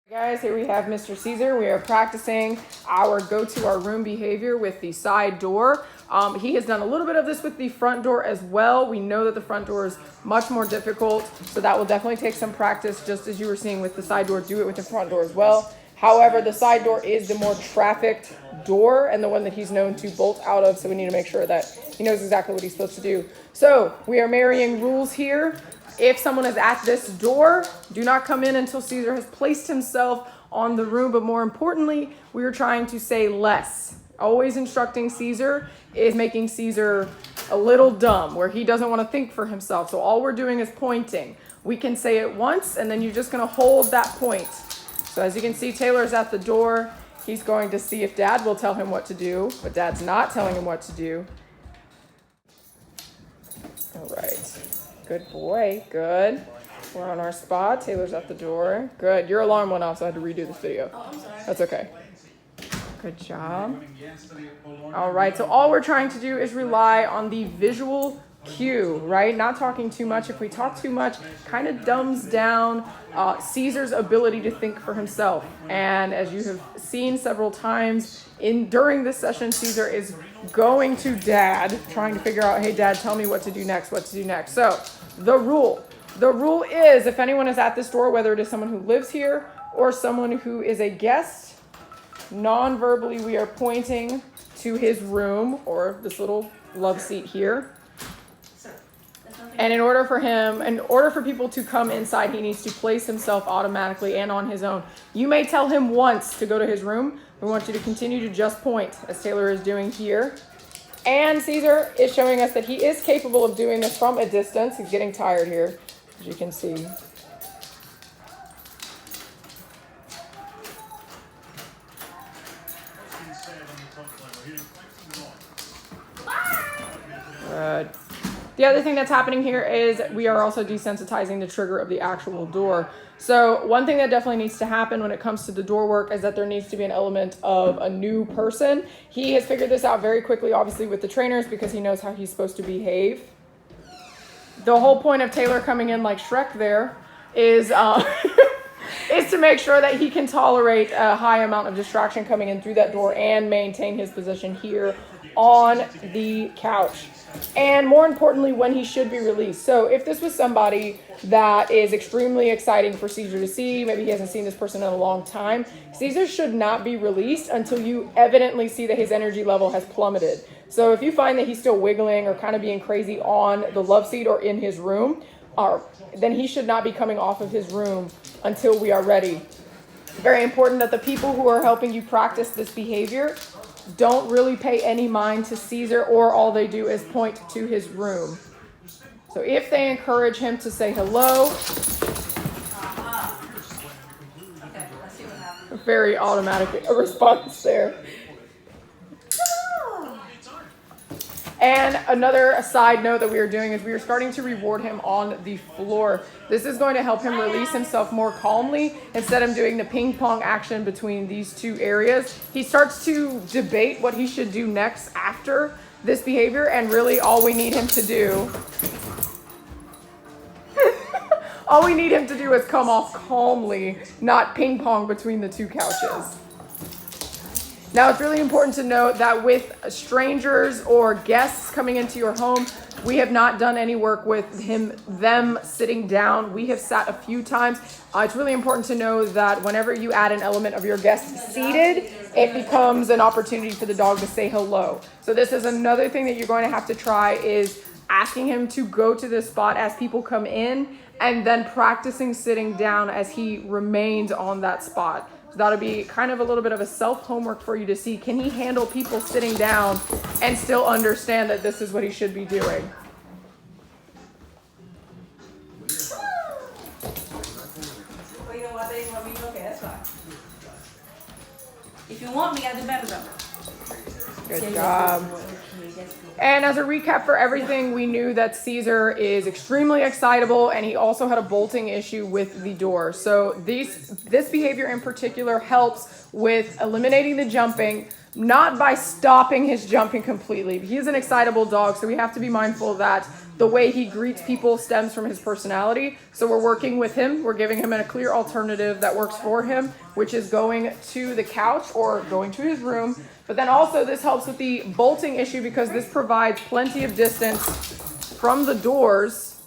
Guys, here we have Mr. Caesar. We are practicing our go to our room behavior with the side door. He has done a little bit of this with the front door as well. We know that the front door is much more difficult, so that will definitely take some practice, just as you were seeing with the side door. Do it with the front door as well. However, the side door is the more trafficked door and the one that he's known to bolt out of, so we need to make sure that he knows exactly what he's supposed to do. So we are marrying rules here. If someone is at this door, do not come in until Caesar has placed himself on the room. But more importantly, we are trying to say less. Always instructing Caesar is making Caesar a little dumb, where he doesn't want to think for himself. So all we're doing is pointing. We can say it once, and then you're just going to hold that point. So as you can see, Taylor's at the door. He's going to see if Dad will tell him what to do, but Dad's not telling him what to do. All right. Good boy. Good. We're on our spot. Taylor's at the door. Good. Your alarm went off, so I had to redo this video. Oh, I'm sorry. That's okay. Good job. All right. So all we're trying to do is rely on the visual cue, right? Not talking too much. If we talk too much, kind of dumbs down Caesar's ability to think for himself. And as you have seen several times during this session, Caesar is going to Dad, trying to figure out, hey, Dad, tell me what to do next, what to do next. So the rule is, if anyone is at this door, whether it is someone who lives here or someone who is a guest, non-verbally we are pointing to his room or this little love seat here. And in order for people to come inside, he needs to place himself automatically and on his own. You may tell him once to go to his room. We want you to continue to just point, as Taylor is doing here. And Caesar is showing us that he is capable of doing this from a distance. He's getting tired here, as you can see. Good. The other thing that's happening here is we are also desensitizing the trigger of the actual door. So one thing that definitely needs to happen when it comes to the door work is that there needs to be an element of a new person. He has figured this out very quickly, obviously, with the trainers, because he knows how he's supposed to behave. The whole point of Taylor coming in like Shrek there is is to make sure that he can tolerate a high amount of distraction coming in through that door and maintain his position here on the couch. And more importantly, when he should be released. So if this was somebody that is extremely exciting for Caesar to see, maybe he hasn't seen this person in a long time, Caesar should not be released until you evidently see that his energy level has plummeted. So if you find that he's still wiggling or kind of being crazy on the love seat or in his room, then he should not be coming off of his room until we are ready. Very important that the people who are helping you practice this behavior don't really pay any mind to Caesar, or all they do is point to his room. So if they encourage him to say hello, Okay, let's see what happens. very automatic response there. And another side note that we are doing is we are starting to reward him on the floor. This is going to help him release himself more calmly. Instead of doing the ping pong action between these two areas, he starts to debate what he should do next after this behavior, and really all we need him to do all we need him to do is come off calmly, not ping pong between the two couches. Now, it's really important to note that with strangers or guests coming into your home, we have not done any work with them sitting down. We have sat a few times. It's really important to know that whenever you add an element of your guest seated, it becomes an opportunity for the dog to say hello. So this is another thing that you're going to have to try, is asking him to go to this spot as people come in, and then practicing sitting down as he remains on that spot. So that'll be kind of a little bit of a self-homework for you to see, can he handle people sitting down and still understand that this is what he should be doing? Well, you know what, they want me, okay, that's fine. If you want me, I'll do better though. Good job. And as a recap for everything, we knew that Caesar is extremely excitable, and he also had a bolting issue with the door. So this behavior in particular helps with eliminating the jumping, not by stopping his jumping completely. He is an excitable dog, so we have to be mindful that the way he greets people stems from his personality. So we're working with him. We're giving him a clear alternative that works for him, which is going to the couch or going to his room. But then also this helps with the bolting issue because this provides plenty of distance from the doors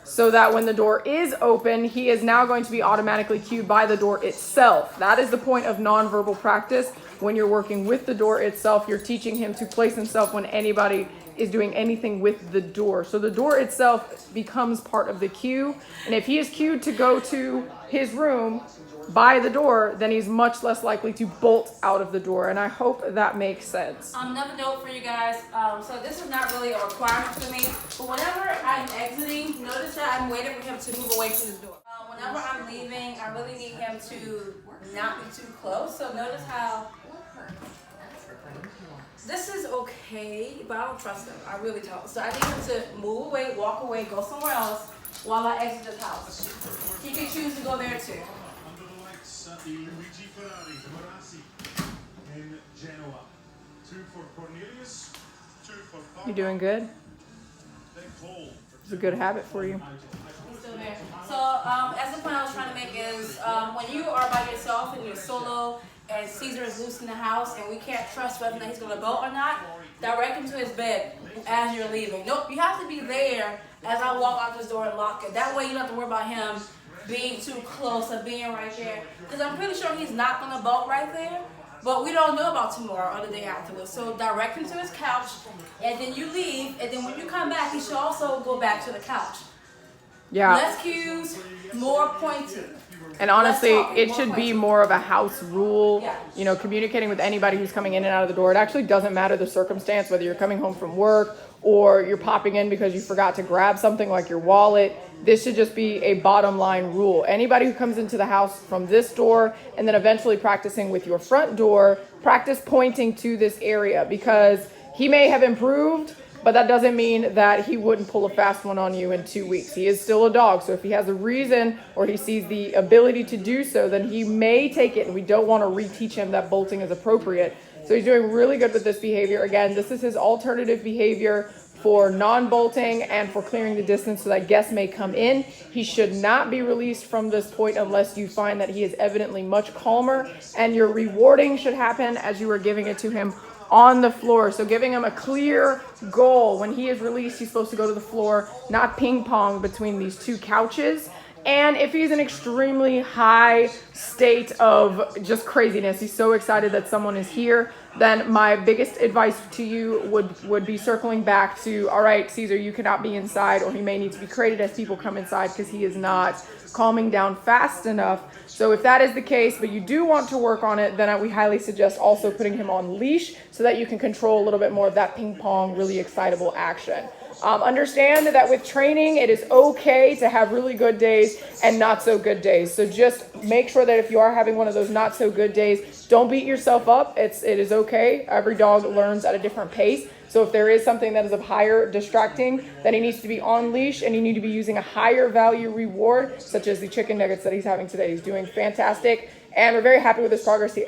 so that when the door is open, he is now going to be automatically cued by the door itself. That is the point of nonverbal practice. When you're working with the door itself, you're teaching him to place himself when anybody is doing anything with the door. So the door itself becomes part of the cue. And if he is cued to go to his room by the door, then he's much less likely to bolt out of the door. And I hope that makes sense. Another note for you guys. So this is not really a requirement for me, but whenever I'm exiting, notice that I'm waiting for him to move away from the door. Whenever I'm leaving, I really need him to not be too close. So notice how this is okay, but I don't trust him. I really don't. So I need him to move away, walk away, go somewhere else while I exit this house. He can choose to go there too. You doing good? It's a good habit for you. He's still there. So as the point I was trying to make is when you are by yourself and you're solo and Caesar is loose in the house and we can't trust whether or not he's going to bolt or not, direct him to his bed as you're leaving. Nope, you have to be there as I walk out this door and lock it. That way you don't have to worry about him being too close or being right there. Because I'm pretty sure he's not going to bolt right there. But we don't know about tomorrow or the day afterwards. So direct him to his couch, and then you leave, and then when you come back, he should also go back to the couch. Yeah. Less cues, more pointing. And honestly, it should be more of a house rule, you know, communicating with anybody who's coming in and out of the door. It actually doesn't matter the circumstance, whether you're coming home from work or you're popping in because you forgot to grab something like your wallet. This should just be a bottom line rule. Anybody who comes into the house from this door and then eventually practicing with your front door, practice pointing to this area because he may have improved, but that doesn't mean that he wouldn't pull a fast one on you in 2 weeks. He is still a dog. So if he has a reason or he sees the ability to do so, then he may take it. And we don't want to reteach him that bolting is appropriate. So he's doing really good with this behavior. Again, this is his alternative behavior for non-bolting and for clearing the distance so that guests may come in. He should not be released from this point unless you find that he is evidently much calmer. And your rewarding should happen as you are giving it to him on the floor. So giving him a clear goal. When he is released, he's supposed to go to the floor, not ping pong between these two couches. And if he's in extremely high state of just craziness, he's so excited that someone is here, then my biggest advice to you would be circling back to, all right, Caesar, you cannot be inside, or he may need to be crated as people come inside because he is not calming down fast enough. So if that is the case, but you do want to work on it, then we highly suggest also putting him on leash so that you can control a little bit more of that ping pong, really excitable action. Understand that with training, it is okay to have really good days and not so good days. So just make sure that if you are having one of those not so good days, don't beat yourself up. It is okay. Every dog learns at a different pace. So if there is something that is of higher distracting, then he needs to be on leash and you need to be using a higher value reward, such as the chicken nuggets that he's having today. He's doing fantastic. And we're very happy with his progress. He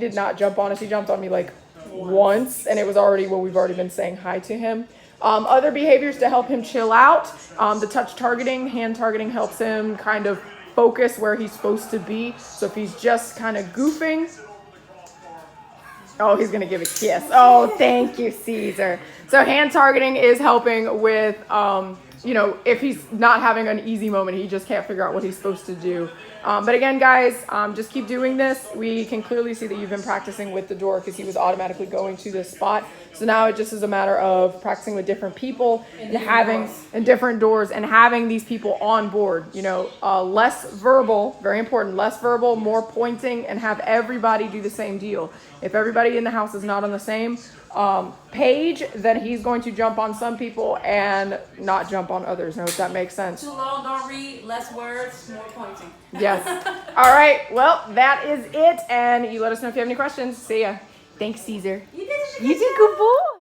did not jump on us. He jumped on me like once, and it was already we've already been saying hi to him. Other behaviors to help him chill out. The touch targeting, hand targeting helps him kind of focus where he's supposed to be. So if he's just kind of goofing, oh, he's going to give a kiss. Oh, thank you, Caesar. So hand targeting is helping with, if he's not having an easy moment, he just can't figure out what he's supposed to do. But again, guys, just keep doing this. We can clearly see that you've been practicing with the door because he was automatically going to this spot. So now it just is a matter of practicing with different people and having different doors and having these people on board. Less verbal, very important, less verbal, more pointing, and have everybody do the same deal. If everybody in the house is not on the same page, then he's going to jump on some people and not jump on others. I hope that makes sense. Too long, don't read, less words, more pointing. Yes. All right. Well, that is it. And you let us know if you have any questions. See ya. Thanks, Caesar. You did You did good boy.